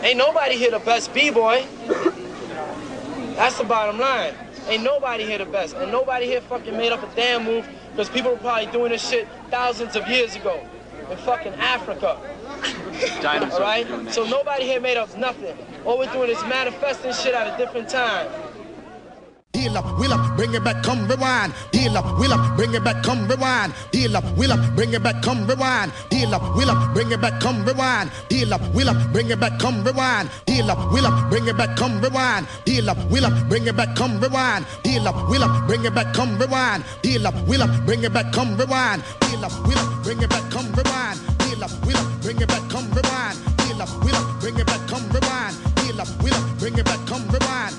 Ain't nobody here the best B-boy. That's the bottom line. Ain't nobody here the best. And nobody here fucking made up a damn move because people were probably doing this shit thousands of years ago in fucking Africa. All right? So nobody here made up nothing. All we're doing is manifesting shit at a different time. Heal up, wheel up, bring it back, come rewind. Heal up, wheel up, bring it back, come rewind. Heal up, wheel up, bring it back, come rewind. Heal up, wheel up, bring it back, come rewind. Heal up, wheel up, bring it back, come rewind. Heal up, wheel up, bring it back, come rewind. Heal up, wheel up, bring it back, come rewind. Heal up, wheel up, bring it back, come rewind. Heal up, wheel up, bring it back, come rewind. Heal up, wheel up, bring it back, come rewind. Heal up, wheel up, bring it back, come rewind. Heal up, wheel up, bring it back, come rewind. Heal up, wheel up, bring it back, come rewind.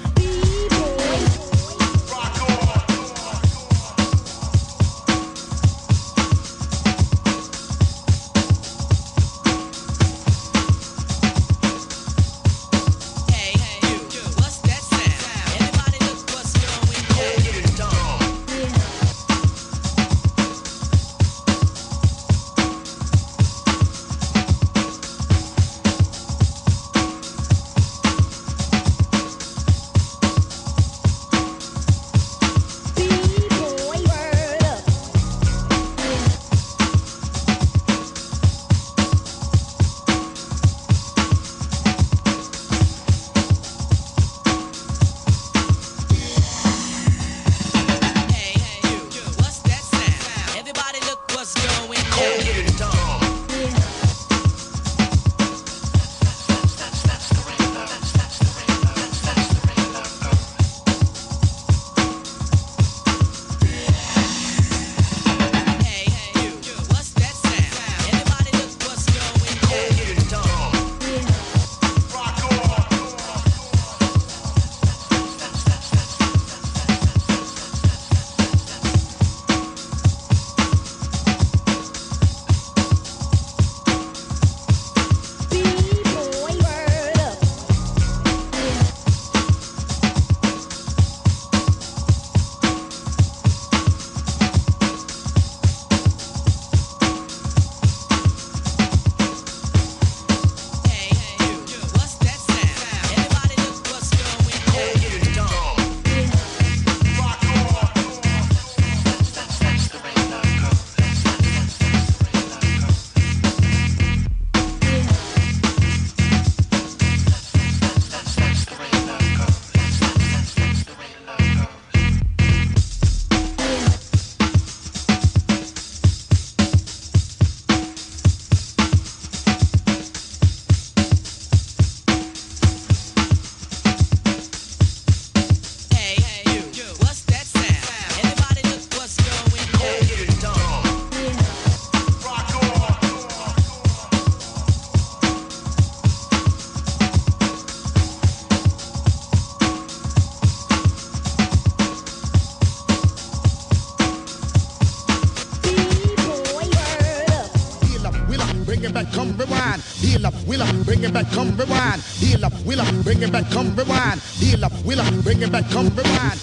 Come rewind, heal up, wheel up, bring it back, come rewind, heal up, wheel up, bring it back, come rewind, heal up, wheel up, bring it back, come rewind.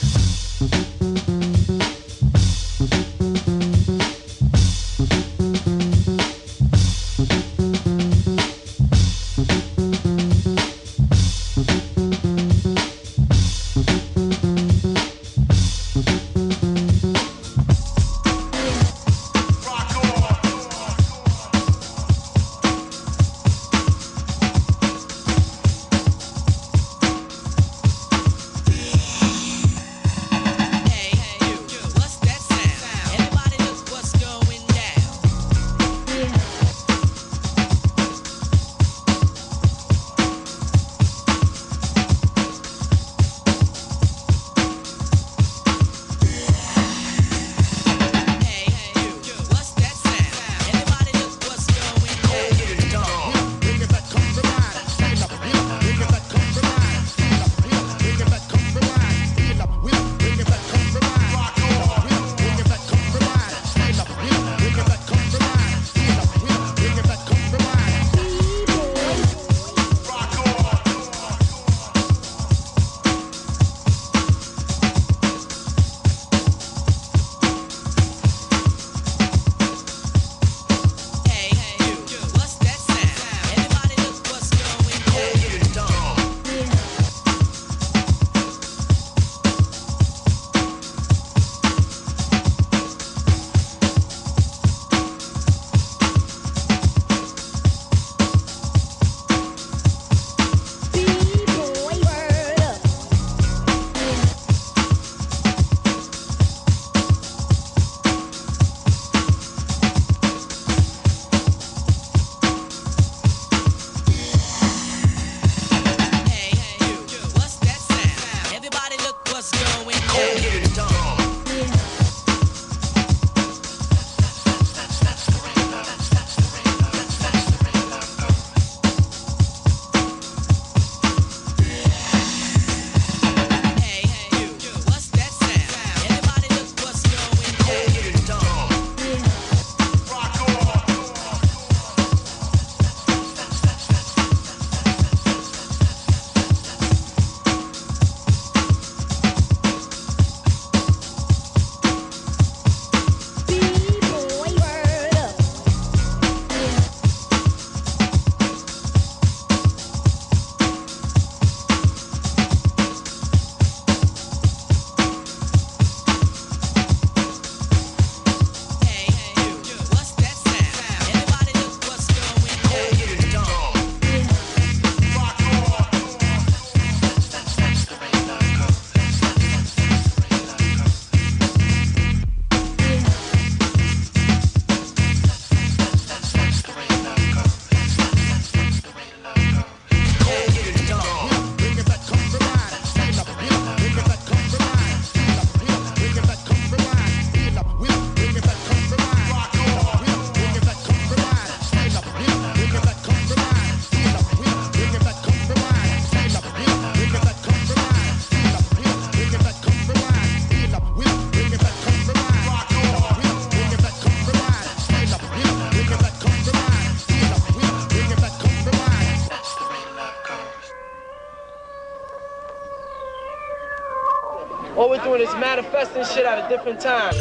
All we're doing is manifesting shit at a different time.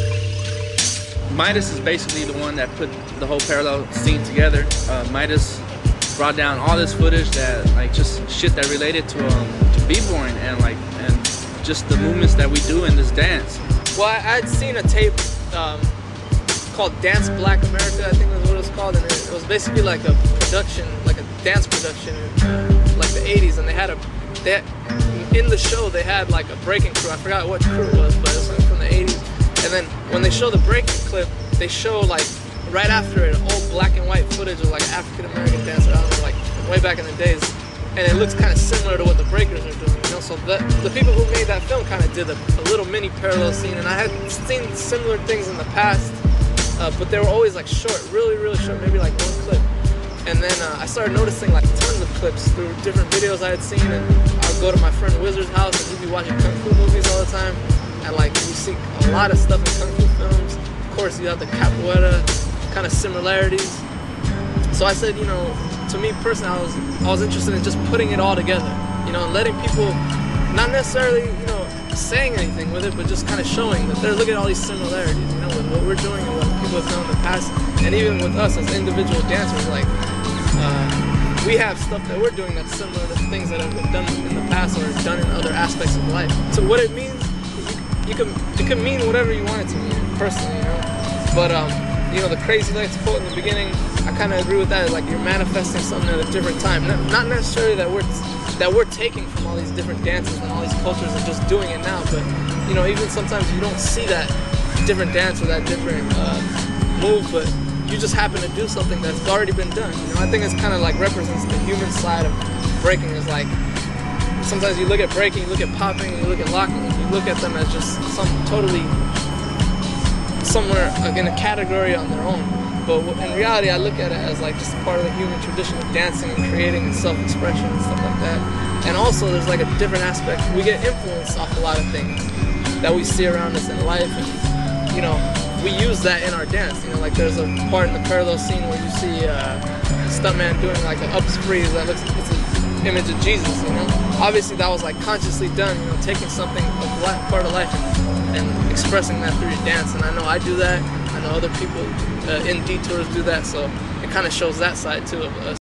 Midas is basically the one that put the whole parallel scene together. Midas brought down all this footage that, like, just shit that related to b-boying and just the movements that we do in this dance. Well, I'd seen a tape called Dance Black America, I think that's what it was called, and it was basically like a production, like a dance production in like the 80s, and in the show they had like a breaking crew. I forgot what crew it was, but it was from the 80s. And then when they show the breaking clip, they show like right after it old black and white footage of like an African American dancer, I don't know, like way back in the days, and it looks kind of similar to what the breakers are doing, you know. So the people who made that film kind of did a little mini parallel scene, and I had seen similar things in the past, but they were always like short, really short, maybe like one clip. And then I started noticing like tons of clips through different videos I had seen, and I'd go to my friend Wizard's house and he'd be watching Kung Fu movies all the time. And like you see a lot of stuff in Kung Fu films. Of course, you have the capoeira kind of similarities. So I said, you know, to me personally, I was interested in just putting it all together, you know, and letting people, not necessarily, you know, saying anything with it, but just kind of showing that they're looking at all these similarities, you know, with what we're doing and what people have done in the past, and even with us as individual dancers, like we have stuff that we're doing that's similar to things that have been done in the past or done in other aspects of life. So what it means, it can mean whatever you want it to mean, personally, you know. But you know, the Crazy Legs quote in the beginning, I kind of agree with that. Like, you're manifesting something at a different time. Not necessarily that we're taking from all these different dances and all these cultures and just doing it now, but you know, even sometimes you don't see that different dance or that different move, but you just happen to do something that's already been done. You know, I think it's kind of like represents the human side of breaking. Is like, sometimes you look at breaking, you look at popping, you look at locking, you look at them as just totally somewhere in a category on their own. But in reality, I look at it as like just part of the human tradition of dancing and creating and self-expression and stuff like that. And also, there's like a different aspect. We get influenced off a lot of things that we see around us in life, and you know, we use that in our dance. You know, like there's a part in the parallel scene where you see a stuntman doing like an ups freeze that looks, it's an image of Jesus, you know. Obviously that was like consciously done, you know, taking something, a part of life and expressing that through your dance. And I know I do that, I know other people in detours do that, so it kind of shows that side too of us.